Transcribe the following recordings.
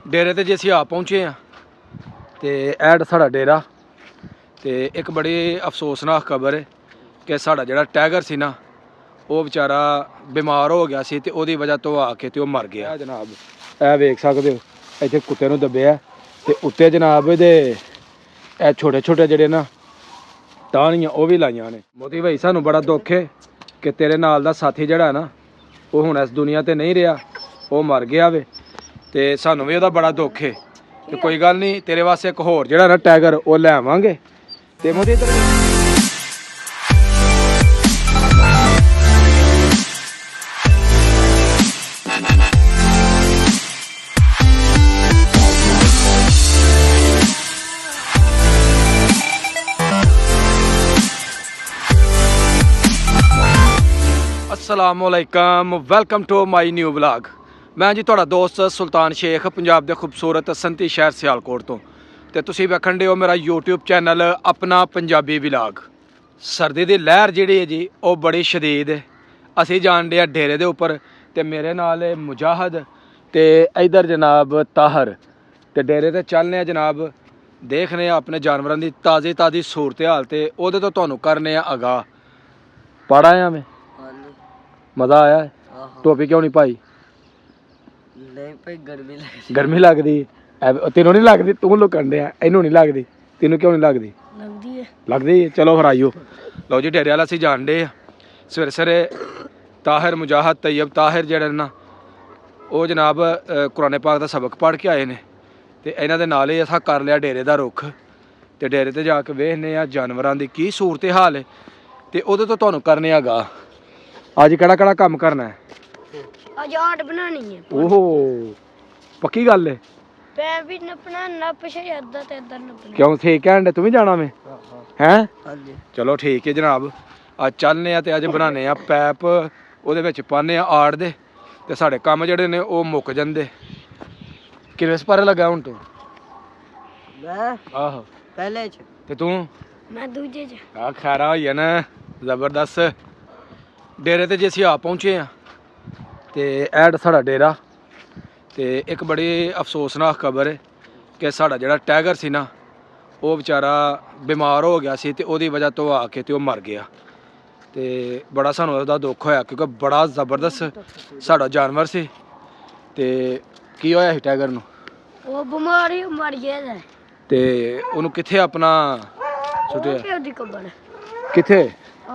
डेरे ते जी असीं आ पहुँचे हाँ तो ऐड साड़ा डेरा तो एक बड़ी अफसोसनाक खबर है कि साड़ा जिहड़ा टाइगर सी ना वो बेचारा बीमार हो गया सी ते ओहदी वजह तो आके ते मर गया जनाब। ए वेख सकदे हो इत्थे कुत्ते नूं दब्बिया ते उत्ते जनाब इहदे ए छोटे छोटे जिहड़े ना टाहनियां वो भी लाइयां ने। मोदी भाई सानू बड़ा दुख है कि तेरे नाल दा साथी जिहड़ा ना वो हुण इस दुनिया ते नहीं रहा, वो मर गया वे ते सानू भी ओहदा बड़ा दुख है। ते कोई गल नहीं, तेरे वास्ते एक होर जिहड़ा ना टाइगर वो ले आवांगे ते मोदी इधर अस्सलामुअलैकुम, welcome to my new vlog. मैं जी तुहाडा दोस्त सुल्तान शेख पंजाब के खूबसूरत संती शहर सियालकोट तो ते तुसीं वेखण दे हो मेरा यूट्यूब चैनल अपना पंजाबी व्लॉग। सर्दी दी लहर जिहड़ी है जी वो बड़ी शदीद है। असीं जाण डे डेरे दे उपर ते मेरे नाल है मुजाहिद ते इधर जनाब ताहर ते डेरे ते चलने जनाब, देखने अपने जानवरों की ताज़ी ताज़ी सूरत हाल ते ओहदे तो तुहानूं करने आगाह। पढ़ आया मैं, मज़ा आया है? टोपी क्यों नहीं पाई? नहीं भाई गर्मी लगदी तेनों नहीं लगदी? तू लुकन दिया इनू नहीं लगदी, तेनों क्यों नहीं लगदी? लगदी है। चलो फिर आइयो। लो जी डेरे वाला असीं जान डे सवेरे सवेरे ताहिर मुजाहिद तैयब ताहिर जेहड़े ना वो जनाब कुरान पाक का सबक पढ़ के आए ने ते इन्हां दे नाल ही असां कर लिया डेरे दा रुख ते डेरे ते जाके वेखने आ जानवरां दी की सूरत हाल है ते ओहदे तो तुहानूं करने आगा। अज केड़ा काम करना है? आज आर्ट बनानी है। ओहो पक्की गल है? मैं भी नपना नप शयदा ते इधर नपना। क्यों ठीक है? तू भी जाना में हैं? हां जी चलो ठीक है जनाब। अज चलने आ ते अज बनाने आ पैप, ओहदे विच पाने आ आड़ दे ते साडे काम जिहड़े ने ओह मुक जांदे। किन्ने सपारे लगा हुण तू? मैं आहो पहले च ते तू? मैं दूजे च। आ खैरा होई ना, जबरदस्त। डेरे ते जी असीं आ पहुँचे हाँ तो ऐड साड़ा डेरा तो एक बड़ी अफसोसनाक खबर है कि साड़ा जिहड़ा टाइगर सी ना वो बेचारा बीमार हो गया सी ते ओहदी वजह तो आके ते मर गया। तो बड़ा सानू ओहदा दुख होया क्योंकि बड़ा जबरदस्त साड़ा जानवर सी। ते की होया सी टाइगर नूं? वो बीमारी मर गया है ते ओनू कित्थे अपना सुटिया? पे ओदी कबर कित्थे? ओ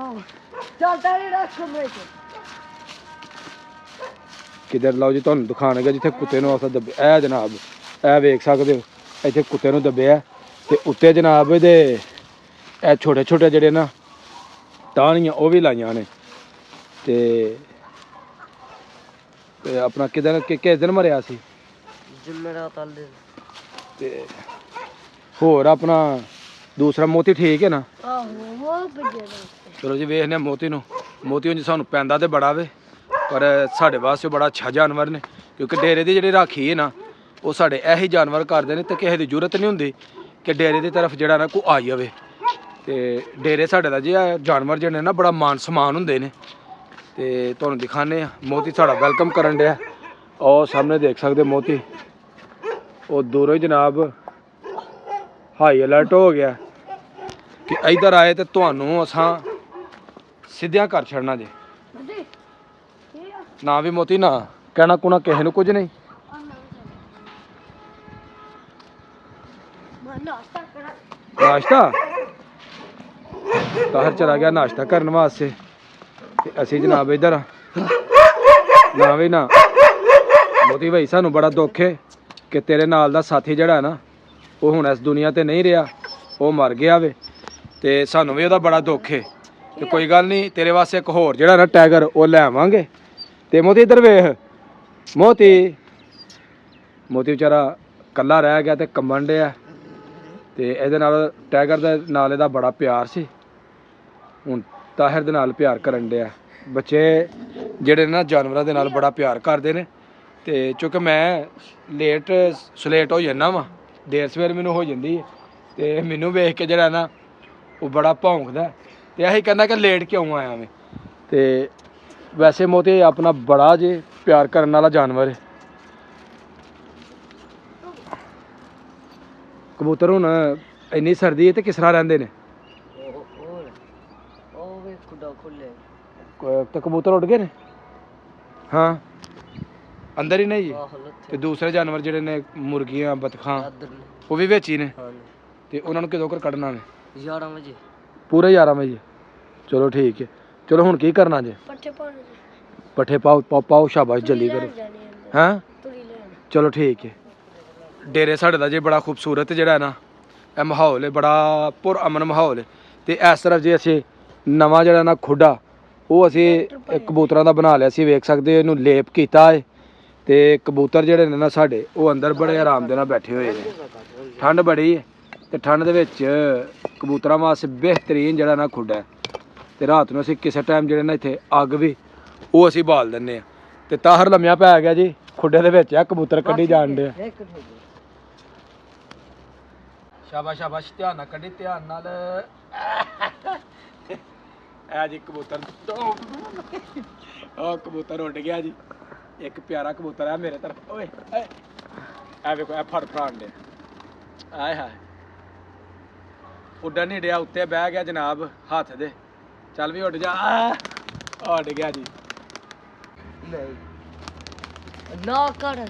चलता नहीं रख कमरे च किधर? लाओ जी तुहानूं दिखाने गए जिथे कुत्ते नूं अस दब्बे। ए जनाब ए वेख सकदे हो इत्थे कुत्ते नूं दब्बिया ते उत्ते जनाब इहदे ए छोटे छोटे जिहड़े ना टाहनियां वो भी लाइयां ने ते अपना किधर किस दिन मरेआ सी? जुमेरात वाले ते होर अपना दूसरा मोती ठीक है ना? आहो वो बजे। चलो जी वेखने मोती नूं। मोती हुंज सानूं पैंदा ते बड़ा वे पर साढ़े वास्ते बड़ा अच्छा जानवर ने क्योंकि डेरे की जी राखी है ना वो साढ़े यही जानवर करते हैं तो किसी की जरूरत नहीं होंगी कि डेरे की तरफ जरा ना कोई आई जाए। तो डेरे साढ़े का जी जानवर जो ना बड़ा मान सम्मान होंगे ने तो तुहानूं दिखाने मोती साड़ा वेलकम करन दिया। और सामने देख सकते मोती और दूरों ही जनाब हाई अलर्ट हो गया कि इधर आए तो तुहानूं असां सीधिया कर छड़ना जे ना भी मोती ना कहना कुना किसी नूं कुछ नहीं। नाश्ता ताहर चला गया नाश्ता करने वास्ते ते असीं जनाब इधर ना भी ना। मोती भाई सानू बड़ा दुख है कि तेरे नाल दा साथी जिहड़ा ना वो हुण इस दुनिया ते नहीं रहा, वो मर गया वे ते सानू भी ओहदा बड़ा दुख है। तो कोई गल नहीं, तेरे वास्ते एक होर जिहड़ा ना टाइगर वो ले आवांगे। ते मोती इधर वेख, मोती मोती बेचारा कल्ला रह गया ते कंबन डिया ते इहदे नाल टाइगर दे नाल इहदा बड़ा प्यार सी। हुण ताहिर दे नाल प्यार करन डिया। बच्चे जिहड़े ना जानवरां दे नाल बड़ा प्यार करदे ने ते चूँकि मैं लेट सलेट हो जाना वा, देर सवेर मैनूं हो जांदी है ते मैनूं वेख के जिहड़ा ना वो बड़ा भौंकदा ते असीं कहंदा कि लेट क्यों आया मैं। ते वैसे मोती अपना बड़ा जे प्यार करने वाला जानवर है। ਕਬੂਤਰ ਹੁਣ ਇੰਨੀ ਸਰਦੀ ਹੈ ਤੇ ਕਿਸ ਤਰ੍ਹਾਂ ਰਹਿੰਦੇ ਨੇ? ਉਹ ਵੀ ਖੁੱਡਾ ਖੁੱਲੇ ਤੇ ਕਬੂਤਰ ਉੱਡ ਗਏ ਨੇ? ਹਾਂ ਅੰਦਰ ਹੀ ਨਹੀਂ ਜੀ? ਆਹ ਲੱਥੇ ਤੇ ਦੂਸਰੇ ਜਾਨਵਰ ਜਿਹੜੇ ਨੇ ਮੁਰਗੀਆਂ ਬਤਖਾਂ ਇੱਧਰ ਨੇ ਉਹ ਵੀ ਵਿੱਚ ਹੀ ਨੇ? ਹਾਂ ਤੇ ਉਹਨਾਂ ਨੂੰ ਕਦੋਂ ਕਰ ਕੱਢਣਾ ਨੇ? 11 ਵਜੇ ਪੂਰੇ 11 ਵਜੇ? ਚਲੋ ਠੀਕ ਹੈ। ਚਲੋ ਹੁਣ ਕੀ ਕਰਨਾ ਜੇ? ਪੱਠੇ ਪਾਉਣੇ ਜੀ। ਪੱਠੇ ਪਾਓ ਸ਼ਾਬਾਸ਼ ਜਲਦੀ ਕਰੋ। ਹਾਂ ਤੁਰੀ ਲੈਣ ਚਲੋ ਠੀਕ ਹੈ। ਡੇਰੇ ਸਾਡੇ ਦਾ ਜੇ ਬੜਾ ਖੂਬਸੂਰਤ ਜਿਹੜਾ ਹੈ ਨਾ ਇਹ ਮਾਹੌਲ ਹੈ, ਬੜਾ ਪੁਰਅਮਨ ਮਾਹੌਲ ਹੈ। ਤੇ ਇਸ ਤਰ੍ਹਾਂ ਜੇ ਅਸੀਂ ਨਵਾਂ ਜਿਹੜਾ ਨਾ ਖੁੱਡਾ ਉਹ ਅਸੀਂ ਕਬੂਤਰਾਂ ਦਾ ਬਣਾ ਲਿਆ ਸੀ, ਵੇਖ ਸਕਦੇ ਹੋ ਇਹਨੂੰ ਲੇਪ ਕੀਤਾ ਹੈ। ਤੇ ਕਬੂਤਰ ਜਿਹੜੇ ਨੇ ਨਾ ਸਾਡੇ ਉਹ ਅੰਦਰ ਬੜੇ ਆਰਾਮ ਦੇ ਨਾਲ ਬੈਠੇ ਹੋਏ ਨੇ। ਠੰਡ ਬੜੀ ਹੈ ਤੇ ਠੰਡ ਦੇ ਵਿੱਚ ਕਬੂਤਰਾਂ ਵਾਸਤੇ ਬਿਹਤਰੀਨ ਜਿਹੜਾ ਨਾ ਖੁੱਡਾ ਹੈ। ਤੇ ਰਾਤ ਨੂੰ ਅਸੀਂ ਕਿਸੇ ਟਾਈਮ ਜਿਹੜੇ ਨਾ ਇੱਥੇ ਅੱਗ ਵੀ ਉਹ ਅਸੀਂ ਬਾਲ ਦਿੰਦੇ ਆ। ਤੇ ਤਾਹਰ ਲੰਮਿਆ ਪੈ ਗਿਆ ਜੀ ਖੁੱਡੇ ਦੇ ਵਿੱਚ ਆ, ਕਬੂਤਰ ਕੱਢੀ ਜਾਣ ਦੇ। ਸ਼ਾਬਾਸ਼ ਸ਼ਾਬਾਸ਼, ਧਿਆਨ ਨਾਲ ਕੱਢੀ, ਧਿਆਨ ਨਾਲ। ਇਹ ਜੀ ਕਬੂਤਰ ਉਹ ਕਬੂਤਰ ਉੱਡ ਗਿਆ ਜੀ। ਇੱਕ ਪਿਆਰਾ ਕਬੂਤਰ ਹੈ ਮੇਰੇ ਤਰਫ। ਓਏ ਇਹ ਵੇਖੋ ਇਹ ਫੜ ਫੜਾਣ ਦੇ। ਆਏ ਹਾਏ ਉੱਡਣ ਨਹੀਂ ਡਿਆ, ਉੱਤੇ ਬਹਿ ਗਿਆ ਜਨਾਬ ਹੱਥ ਦੇ। ਚੱਲ ਵੀ ਉੱਡ ਜਾ। ਉੱਡ ਗਿਆ ਜੀ। ਨਹੀਂ ਨਾ ਕਰ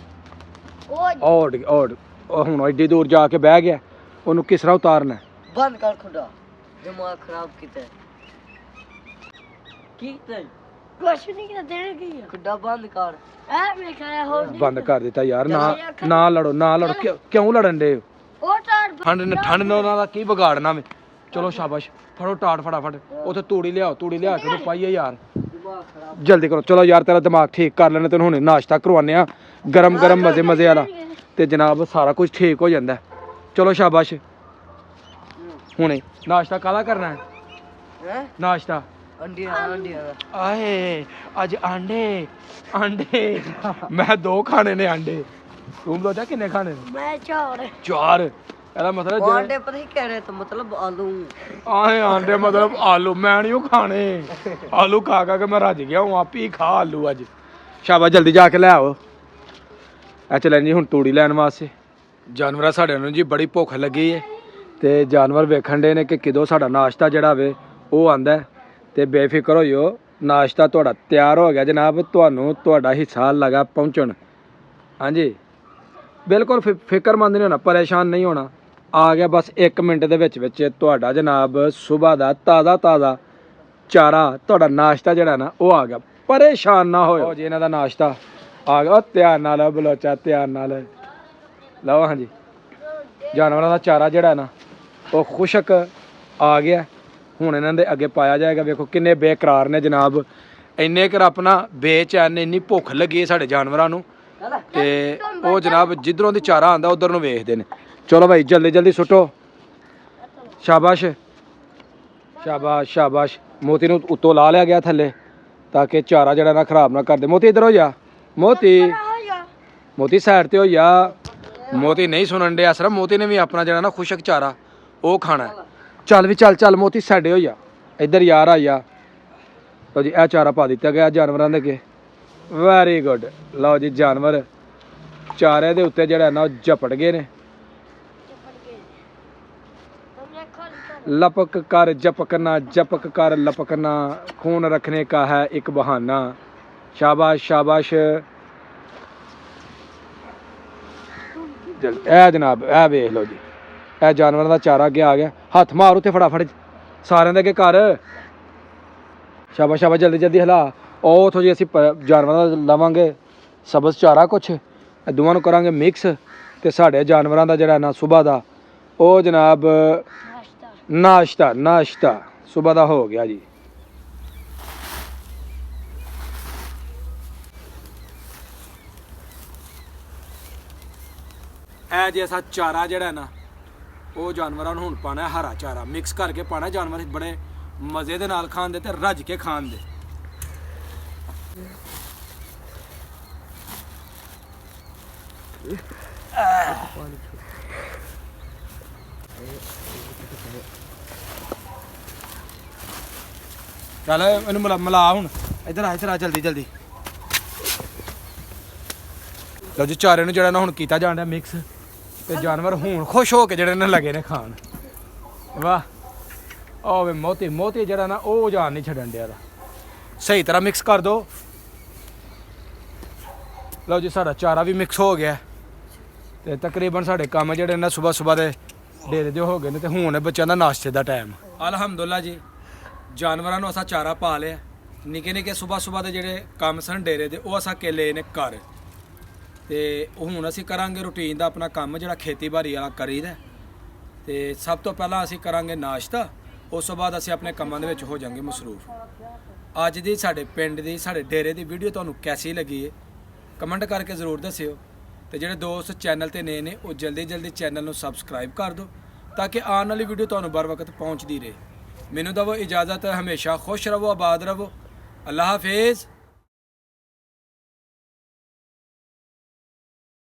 ਉਹ ਹੁਣ ਐਡੀ ਦੂਰ ਜਾ ਕੇ ਬਹਿ ਗਿਆ, ਉਹਨੂੰ ਕਿਸ ਤਰ੍ਹਾਂ ਉਤਾਰਨਾ? ਬੰਦ ਕਰ ਖੁੱਡਾ, ਦਿਮਾਗ ਖਰਾਬ ਕੀਤਾ ਕੀ ਤੇ ਕੁਛ ਨਹੀਂ ਕਰਦੇ ਨੇ ਕੀ ਆ ਖੁੱਡਾ ਬੰਦ ਕਰ। ਐ ਵੇਖਿਆ ਹੋ ਬੰਦ ਕਰ ਦਿੱਤਾ ਯਾਰ। ਨਾ ਲੜੋ ਨਾ ਲੜੋ। ਕਿਉਂ ਲੜਨ ਦੇ? ਉਹ ਟਾੜ ਠੰਡ ਨੇ ਉਹਨਾਂ ਦਾ ਕੀ ਵਿਗਾੜਨਾ ਵੇ। ਚਲੋ ਸ਼ਾਬਾਸ਼, ਫੜੋ ਟਾਟ ਫਟਾਫਟ। ਉੱਥੇ ਤੂੜੀ ਲਿਆ ਕੇ ਉਹਨੂੰ ਪਾਈਏ ਯਾਰ। ਦਿਮਾਗ ਖਰਾਬ ਜਲਦੀ ਕਰੋ। ਚਲੋ ਯਾਰ ਤੇਰਾ ਦਿਮਾਗ ਠੀਕ ਕਰ ਲੈਣੇ, ਤੈਨੂੰ ਹੁਣੇ ਨਾਸ਼ਤਾ ਕਰਵਾਉਂਦੇ ਆ ਗਰਮ ਮਜ਼ੇ ਵਾਲਾ। ਤੇ ਜਨਾਬ ਸਾਰਾ ਕੁਝ ਠੀਕ ਹੋ ਜਾਂਦਾ। ਚਲੋ ਸ਼ਾਬਾਸ਼। ਹੁਣੇ ਨਾਸ਼ਤਾ ਕਾਹਦਾ ਕਰਨਾ ਹੈ? ਹੈ ਨਾਸ਼ਤਾ ਅੰਡੀਆਂ ਆਏ ਅੱਜ ਆਂਡੇ ਮੈਂ 2 ਖਾਣੇ ਨੇ ਆਂਡੇ। ਤੂੰ ਬੋਲਦਾ ਕਿੰਨੇ ਖਾਣੇ ਨੇ? ਮੈਂ ਝਾੜ 4। ਇਹਦਾ ਮਤਲਬ ਆਂਡੇ ਪਤਾ ਹੀ ਕਹਿ ਰਹੇ ਤਾਂ ਮਤਲਬ ਆਲੂ। ਆਏ ਆਂਡੇ ਮਤਲਬ ਆਲੂ। ਮੈਂ ਨਹੀਂ ਉਹ ਖਾਣੇ। ਆਲੂ ਖਾ ਕੇ ਮੈਂ ਰੱਜ ਗਿਆ ਹੂੰ। ਆਪ ਹੀ ਖਾ ਆਲੂ ਅੱਜ। ਸ਼ਾਬਾਸ਼ ਜਲਦੀ ਜਾ ਕੇ ਲੈ ਆਓ। ਇਹ ਚੱਲੇ ਜੀ ਹੁਣ ਤੂੜੀ ਲੈਣ ਵਾਸਤੇ। ਜਾਨਵਰਾਂ ਸਾਡੇ ਨੂੰ ਜੀ ਬੜੀ ਭੁੱਖ ਲੱਗੀ ਹੈ ਤੇ ਜਾਨਵਰ ਵੇਖਣ ਦੇ ਨੇ ਕਿ ਕਦੋਂ ਸਾਡਾ ਨਾਸ਼ਤਾ ਜਿਹੜਾ ਵੇ ਉਹ ਆਂਦਾ। ਤੇ ਬੇਫਿਕਰ ਹੋਇਓ, ਨਾਸ਼ਤਾ ਤੁਹਾਡਾ ਤਿਆਰ ਹੋ ਗਿਆ ਜਨਾਬ। ਤੁਹਾਨੂੰ ਤੁਹਾਡਾ ਹਿੱਸਾ ਲਗਾ ਪਹੁੰਚਣ। ਹਾਂਜੀ ਬਿਲਕੁਲ ਫਿਕਰਮੰਦ ਨਹੀਂ ਹੋਣਾ, ਪਰੇਸ਼ਾਨ ਨਹੀਂ ਹੋਣਾ। ਆ ਗਿਆ ਬਸ 1 ਮਿੰਟ ਦੇ ਵਿੱਚ ਤੁਹਾਡਾ ਜਨਾਬ ਸਵੇਰ ਦਾ ਤਾਜ਼ਾ ਚਾਰਾ, ਤੁਹਾਡਾ ਨਾਸ਼ਤਾ ਜਿਹੜਾ ਨਾ ਉਹ ਆ ਗਿਆ। ਪਰੇਸ਼ਾਨ ਨਾ ਹੋਇਓ ਜੀ, ਇਹਨਾਂ ਦਾ ਨਾਸ਼ਤਾ ਆ ਗਿਆ। ਧਿਆਨ ਨਾਲ ਬਲੋਚਾ, ਧਿਆਨ ਨਾਲ ਲਓ। ਹਾਂਜੀ ਜਾਨਵਰਾਂ ਦਾ ਚਾਰਾ ਜਿਹੜਾ ਨਾ ਉਹ ਖੁਸ਼ਕ ਆ ਗਿਆ। ਹੁਣ ਇਹਨਾਂ ਦੇ ਅੱਗੇ ਪਾਇਆ ਜਾਏਗਾ। ਵੇਖੋ ਕਿੰਨੇ ਬੇਕਰਾਰ ਨੇ ਜਨਾਬ। ਇੰਨੇ ਕਰ ਆਪਣਾ ਬੇਚੈਨ, ਇੰਨੀ ਭੁੱਖ ਲੱਗੀ ਹੈ ਸਾਡੇ ਜਾਨਵਰਾਂ ਨੂੰ। ਤੇ ਉਹ ਜਨਾਬ ਜਿੱਧਰੋਂ ਦੀ ਚਾਰਾ ਆਂਦਾ ਉਧਰ ਨੂੰ ਵੇਖਦੇ ਨੇ। ਚਲੋ ਭਾਈ ਜਲਦੀ ਸੁੱਟੋ। ਸ਼ਾਬਾਸ਼ ਸ਼ਾਬਾਸ਼ ਸ਼ਾਬਾਸ਼। ਮੋਤੀ ਨੂੰ ਉੱਤੋਂ ਲਾ ਲਿਆ ਗਿਆ ਥੱਲੇ ਤਾਂ ਕਿ ਚਾਰਾ ਜਿਹੜਾ ਨਾ ਖਰਾਬ ਨਾ ਕਰਦੇ। ਮੋਤੀ ਇੱਧਰ ਹੋ ਜਾ। ਮੋਤੀ ਸਾਈਡ ਤੇ ਹੋ ਜਾ। ਮੋਤੀ ਨਹੀਂ ਸੁਣਨ ਡਿਆ। ਸਿਰਫ ਮੋਤੀ ਨੇ ਵੀ ਆਪਣਾ ਜਿਹੜਾ ਨਾ ਖੁਸ਼ਕ ਚਾਰਾ ਉਹ ਖਾਣਾ। ਚੱਲ ਵੀ ਚੱਲ ਮੋਤੀ ਸਾਡੇ ਹੋ ਜਾ। ਇੱਧਰ ਯਾਰ ਆ ਜਾ। ਲਓ ਜੀ ਇਹ ਚਾਰਾ ਪਾ ਦਿੱਤਾ ਗਿਆ ਜਾਨਵਰਾਂ ਦੇ ਅੱਗੇ। Very good. ਲਓ ਜੀ ਜਾਨਵਰ ਚਾਰੇ ਦੇ ਉੱਤੇ ਜਿਹੜਾ ਨਾ ਉਹ ਝਪਟ ਗਏ ਨੇ। लपक कर झपकना, झपक कर लपकना, खून रखने का है एक बहाना। शाबाश शाबाश। ए जनाब ए वेख लो जी, ए जानवर का चारा अगे आ गया। हथ मार उत्ते फटाफट सारे अगे कर। शाबाश शाबाश जल्दी जल्दी हिला। ਉਹ ਉਥੋਂ ਜੀ ਅਸੀਂ ਜਾਨਵਰਾਂ ਦਾ ਲਵਾਂਗੇ ਸਬਜ਼ ਚਾਰਾ ਕੁਛ, ਇਹ ਦੋਵਾਂ ਨੂੰ ਕਰਾਂਗੇ ਮਿਕਸ। ਤੇ ਸਾਡੇ ਜਾਨਵਰਾਂ ਦਾ ਜਿਹੜਾ ਨਾ ਸਵੇਰ ਦਾ ਉਹ ਜਨਾਬ ਨਾਸ਼ਤਾ ਸਵੇਰ ਦਾ ਹੋ ਗਿਆ ਜੀ। ਇਹ ਜੈਸਾ ਚਾਰਾ ਜਿਹੜਾ ਨਾ ਉਹ ਜਾਨਵਰਾਂ ਨੂੰ ਹੁਣ ਪਾਣਾ ਹਰਾ ਚਾਰਾ ਮਿਕਸ ਕਰਕੇ ਪਾਣਾ। ਜਾਨਵਰ ਬੜੇ ਮਜ਼ੇ ਦੇ ਨਾਲ ਖਾਣ ਦੇ ਤੇ ਰੱਜ ਕੇ ਖਾਣ ਦੇ। ਚੱਲ ਇਹਨੂੰ ਮਿਲਾ ਹੁਣ। ਇੱਧਰ ਆ ਜਲਦੀ ਜਲਦੀ। ਲਓ ਜੀ ਚਾਰੇ ਨੂੰ ਜਿਹੜਾ ਨਾ ਹੁਣ ਕੀਤਾ ਜਾਣ ਡਿਆ ਮਿਕਸ। ਤੇ ਜਾਨਵਰ ਹੁਣ ਖੁਸ਼ ਹੋ ਕੇ ਜਿਹੜੇ ਨੇ ਲੱਗੇ ਨੇ ਖਾਣ। ਵਾਹ ਉਹ ਵੇ ਮੋਤੀ ਜਿਹੜਾ ਨਾ ਉਹ ਜਾਨ ਨਹੀਂ ਛੱਡਣ ਡਿਆ ਦਾ। ਸਹੀ ਤਰ੍ਹਾਂ ਮਿਕਸ ਕਰ ਦੋ। ਲਓ ਜੀ ਸਾਡਾ ਚਾਰਾ ਵੀ ਮਿਕਸ ਹੋ ਗਿਆ ਤੇ ਤਕਰੀਬਨ ਸਾਡੇ ਕੰਮ ਜਿਹੜੇ ਨੇ ਸਵੇਰ ਦੇ ਡੇਰੇ ਦੇ ਹੋ ਗਏ ਨੇ ਤੇ ਹੁਣ ਬੱਚਿਆਂ ਦਾ ਨਾਸ਼ਤੇ ਦਾ ਟਾਈਮ। ਅਲਹਮਦੁਲਿਲਾ ਜੀ ਜਾਨਵਰਾਂ ਨੂੰ ਅਸਾਂ ਚਾਰਾ ਪਾ ਲਿਆ। ਨਿੱਕੇ ਸਵੇਰ ਦੇ ਜਿਹੜੇ ਕੰਮ ਸਨ ਡੇਰੇ ਦੇ ਉਹ ਅਸਾਂ ਕੇਲੇ ਨੇ ਘਰ ਤੇ ਹੁਣ ਅਸੀਂ ਕਰਾਂਗੇ ਰੂਟੀਨ ਦਾ ਆਪਣਾ ਕੰਮ ਜਿਹੜਾ ਖੇਤੀਬਾੜੀ ਵਾਲਾ ਕਰੀਦਾ। ਤੇ ਸਭ ਤੋਂ ਪਹਿਲਾਂ ਅਸੀਂ ਕਰਾਂਗੇ ਨਾਸ਼ਤਾ, ਉਸ ਤੋਂ ਬਾਅਦ ਅਸੀਂ ਆਪਣੇ ਕੰਮਾਂ ਦੇ ਵਿੱਚ ਹੋ ਜਾਵਾਂਗੇ ਮਸਰੂਫ। ਅੱਜ ਦੀ ਸਾਡੇ ਪਿੰਡ ਦੀ ਸਾਡੇ ਡੇਰੇ ਦੀ ਵੀਡੀਓ ਤੁਹਾਨੂੰ ਕੈਸੀ ਲੱਗੀ ਹੈ ਕਮੈਂਟ ਕਰਕੇ ਜ਼ਰੂਰ ਦੱਸਿਓ। ਤੇ ਜਿਹੜੇ ਦੋਸਤ ਚੈਨਲ ਤੇ ਨਏ ਨੇ ਉਹ ਜਲਦੀ ਚੈਨਲ ਨੂੰ ਸਬਸਕ੍ਰਾਈਬ ਕਰ ਦਿਓ ਤਾਂ ਕਿ ਆਉਣ ਵਾਲੀ ਵੀਡੀਓ ਤੁਹਾਨੂੰ बर वक्त ਪਹੁੰਚਦੀ ਰਹੇ। ਮੈਨੂੰ ਦਵੋ ਇਜਾਜ਼ਤ, ਹਮੇਸ਼ਾ ਖੁਸ਼ ਰਹੋ, ਆਬਾਦ ਰਹੋ। ਅੱਲਾਹ ਹਾਫਿਜ਼।